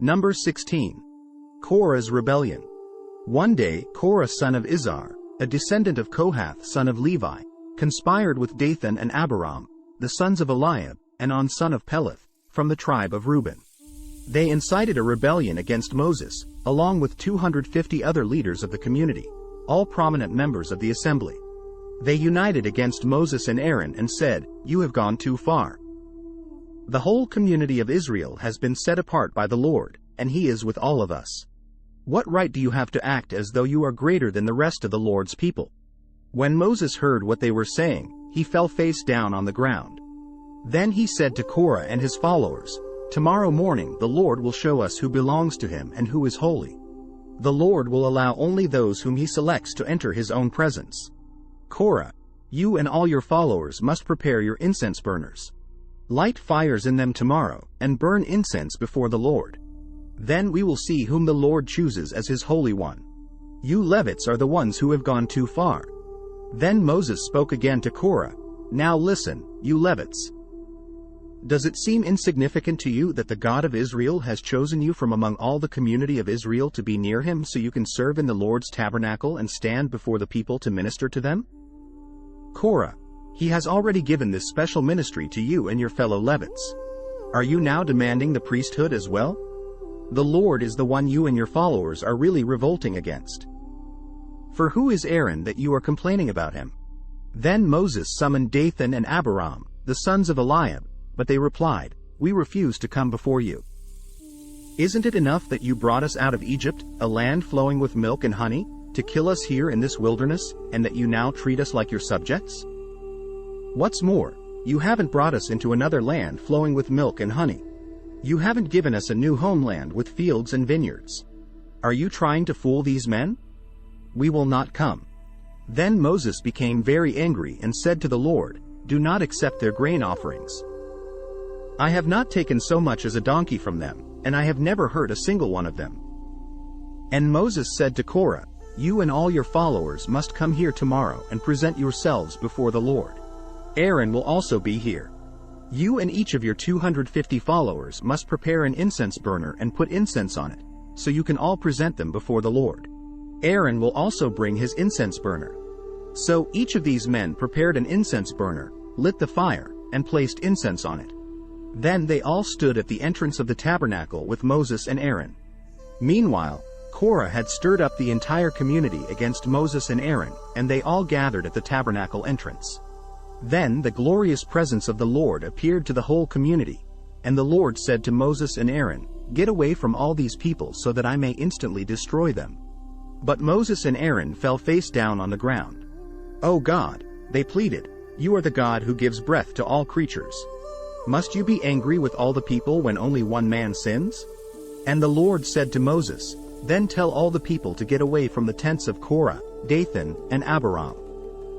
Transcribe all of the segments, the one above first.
Number 16. Korah's rebellion. One day, Korah son of Izhar, a descendant of Kohath son of Levi, conspired with Dathan and Abiram, the sons of Eliab, and On son of Peleth, from the tribe of Reuben. They incited a rebellion against Moses, along with 250 other leaders of the community, all prominent members of the assembly. They united against Moses and Aaron and said, "You have gone too far. The whole community of Israel has been set apart by the Lord, and He is with all of us. What right do you have to act as though you are greater than the rest of the Lord's people?" When Moses heard what they were saying, he fell face down on the ground. Then he said to Korah and his followers, "Tomorrow morning the Lord will show us who belongs to Him and who is holy. The Lord will allow only those whom He selects to enter His own presence. Korah, you and all your followers must prepare your incense burners. Light fires in them tomorrow, and burn incense before the Lord. Then we will see whom the Lord chooses as His Holy One. You Levites are the ones who have gone too far." Then Moses spoke again to Korah, "Now listen, you Levites. Does it seem insignificant to you that the God of Israel has chosen you from among all the community of Israel to be near Him so you can serve in the Lord's tabernacle and stand before the people to minister to them? Korah, He has already given this special ministry to you and your fellow Levites. Are you now demanding the priesthood as well? The Lord is the one you and your followers are really revolting against. For who is Aaron that you are complaining about him?" Then Moses summoned Dathan and Abiram, the sons of Eliab, but they replied, "We refuse to come before you. Isn't it enough that you brought us out of Egypt, a land flowing with milk and honey, to kill us here in this wilderness, and that you now treat us like your subjects? What's more, you haven't brought us into another land flowing with milk and honey. You haven't given us a new homeland with fields and vineyards. Are you trying to fool these men? We will not come." Then Moses became very angry and said to the Lord, "Do not accept their grain offerings. I have not taken so much as a donkey from them, and I have never hurt a single one of them." And Moses said to Korah, "You and all your followers must come here tomorrow and present yourselves before the Lord. Aaron will also be here. You and each of your 250 followers must prepare an incense burner and put incense on it, so you can all present them before the Lord. Aaron will also bring his incense burner." So each of these men prepared an incense burner, lit the fire, and placed incense on it. Then they all stood at the entrance of the tabernacle with Moses and Aaron. Meanwhile, Korah had stirred up the entire community against Moses and Aaron, and they all gathered at the tabernacle entrance. Then the glorious presence of the Lord appeared to the whole community, and the Lord said to Moses and Aaron, "Get away from all these people so that I may instantly destroy them." But Moses and Aaron fell face down on the ground. "O God," they pleaded, "you are the God who gives breath to all creatures. Must you be angry with all the people when only one man sins?" And the Lord said to Moses, "Then tell all the people to get away from the tents of Korah, Dathan, and Abiram."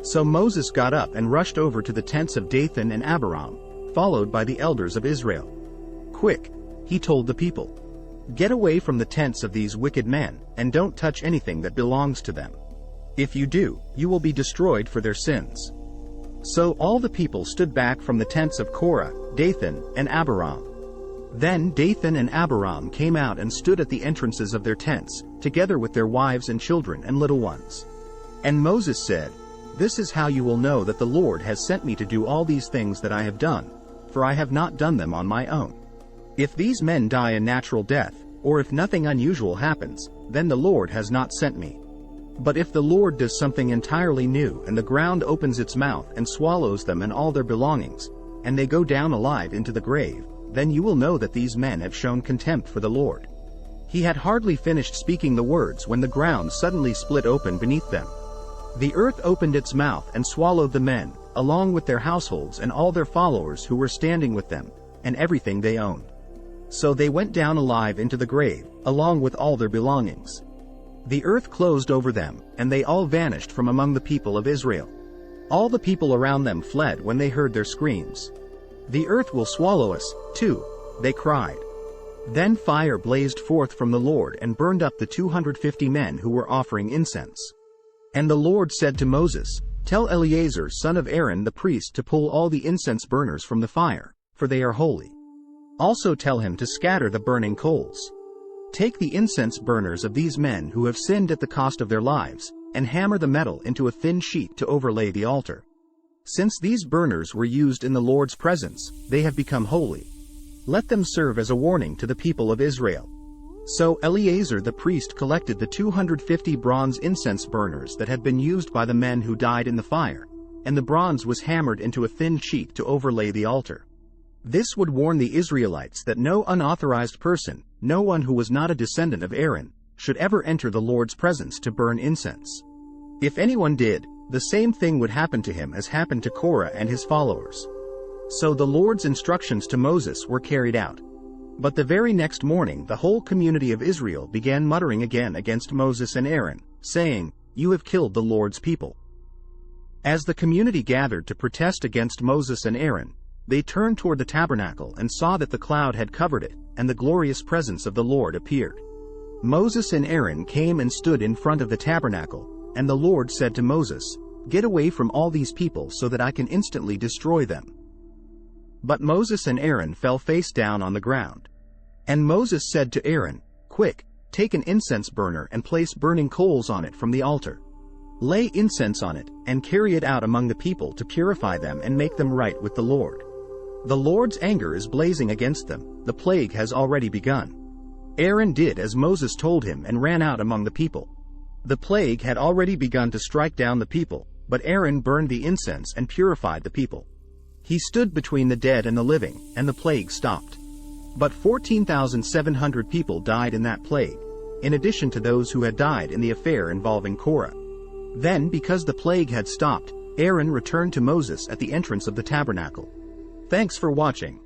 So Moses got up and rushed over to the tents of Dathan and Abiram, followed by the elders of Israel. "Quick," he told the people. "Get away from the tents of these wicked men, and don't touch anything that belongs to them. If you do, you will be destroyed for their sins." So all the people stood back from the tents of Korah, Dathan, and Abiram. Then Dathan and Abiram came out and stood at the entrances of their tents, together with their wives and children and little ones. And Moses said, "This is how you will know that the Lord has sent me to do all these things that I have done, for I have not done them on my own. If these men die a natural death, or if nothing unusual happens, then the Lord has not sent me. But if the Lord does something entirely new and the ground opens its mouth and swallows them and all their belongings, and they go down alive into the grave, then you will know that these men have shown contempt for the Lord." He had hardly finished speaking the words when the ground suddenly split open beneath them. The earth opened its mouth and swallowed the men, along with their households and all their followers who were standing with them, and everything they owned. So they went down alive into the grave, along with all their belongings. The earth closed over them, and they all vanished from among the people of Israel. All the people around them fled when they heard their screams. "The earth will swallow us, too," they cried. Then fire blazed forth from the Lord and burned up the 250 men who were offering incense. And the Lord said to Moses, "Tell Eleazar son of Aaron the priest to pull all the incense burners from the fire, for they are holy. Also tell him to scatter the burning coals." Take the incense burners of these men who have sinned at the cost of their lives, and hammer the metal into a thin sheet to overlay the altar. Since these burners were used in the Lord's presence, they have become holy. Let them serve as a warning to the people of Israel." So Eleazar the priest collected the 250 bronze incense burners that had been used by the men who died in the fire, and the bronze was hammered into a thin sheet to overlay the altar. This would warn the Israelites that no unauthorized person, no one who was not a descendant of Aaron, should ever enter the Lord's presence to burn incense. If anyone did, the same thing would happen to him as happened to Korah and his followers. So the Lord's instructions to Moses were carried out. But the very next morning the whole community of Israel began muttering again against Moses and Aaron, saying, "You have killed the Lord's people." As the community gathered to protest against Moses and Aaron, they turned toward the tabernacle and saw that the cloud had covered it, and the glorious presence of the Lord appeared. Moses and Aaron came and stood in front of the tabernacle, and the Lord said to Moses, "Get away from all these people so that I can instantly destroy them." But Moses and Aaron fell face down on the ground. And Moses said to Aaron, "Quick, take an incense burner and place burning coals on it from the altar. Lay incense on it, and carry it out among the people to purify them and make them right with the Lord. The Lord's anger is blazing against them, the plague has already begun." Aaron did as Moses told him and ran out among the people. The plague had already begun to strike down the people, but Aaron burned the incense and purified the people. He stood between the dead and the living, and the plague stopped. But 14,700 people died in that plague, in addition to those who had died in the affair involving Korah. Then, because the plague had stopped, Aaron returned to Moses at the entrance of the tabernacle. Thanks for watching.